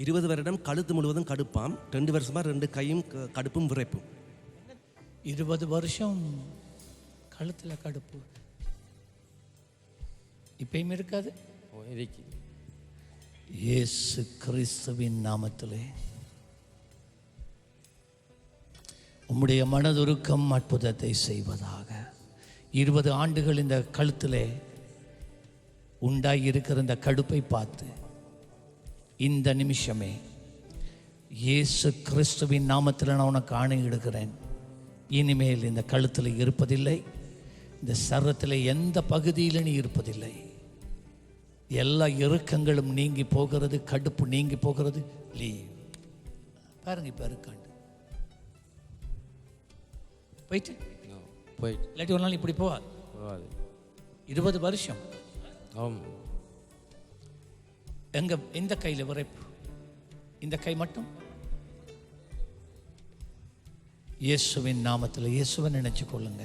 20 வருடம் கழுத்து முழுவதும் கடுப்பாம், 2 வருஷமா 2 கையும் கடுப்பும் விரைப்பும். 20 வருஷம் கழுத்தில் கடுப்பு இப்பயும் இருக்காது. இயேசு கிறிஸ்துவின் நாமத்திலே உம்முடைய மனதுருக்கம் அற்புதத்தை செய்வதாக. 20 ஆண்டுகள் இந்த கழுத்திலே உண்டாகி இருக்கிற இந்த கடுப்பை பார்த்து இந்த நிமிஷமே இயேசு கிறிஸ்துவின் நாமத்தில் நான் உனக்கு ஆணையிடுகிறேன். இனிமேல் இந்த கழுத்தில் இருப்பதில்லை, இந்த சரத்தில் எந்த பகுதியில் நீ இருப்பதில்லை. எல்லா இறுக்கங்களும் நீங்கி போகிறது, கடுப்பு நீங்கி போகிறது. லீவ் பாருங்க, இப்போ இருக்காண்டு போயிட்டு இல்லாட்டி ஒரு நாள் இப்படி போவாது. 20 வருஷம் எங்க இந்த கையில் விரைப்பு, இந்த கை மட்டும் இயேசுவின் நாமத்தில் இயேசுவை நினைச்சு கொள்ளுங்க.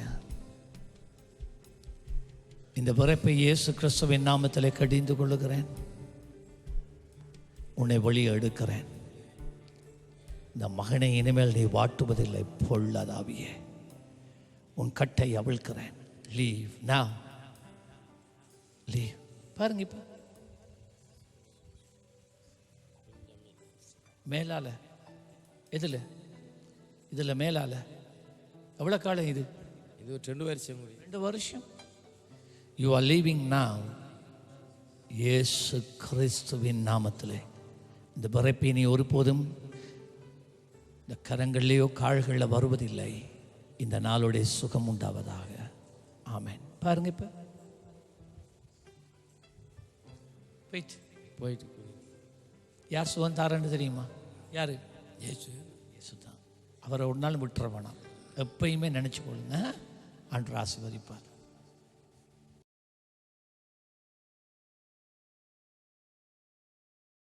இந்த விரைப்பை இயேசு கிறிஸ்துவின் நாமத்தில் கடிந்து கொள்ளுகிறேன். உன்னை வழியை எடுக்கிறேன். இந்த மகனை இனிமேல் நீ வாட்டுவதில்லை. பொல்லாதாவியே, உன் கட்டை அவிழ்க்கிறேன். Leave now, leave. பாருங்க, இப்போ மேலால இதில் மேலால எவ்வளோ காலம்? இது 2 வருஷம். You are leaving now. இயேசு கிறிஸ்துவின் நாமத்திலே இந்த பிறப்பை நீ ஒருபோதும் இந்த கரங்கள்லேயோ கால்களில் வருவதில்லை. இந்த நாளுடைய சுகம் உண்டாவதாக. ஆமென். பாருங்க, இப்போ போயிட்டு யார் சுகம் தாரன்னு தெரியுமா? யாரு? இயேசு தான். அவரை ஒரு நாள் விட்டுற வேணாம். எப்பயுமே நினைச்சு கொள்ளுங்க. ஆண்டவர் ஆசீர்வதிப்பார்.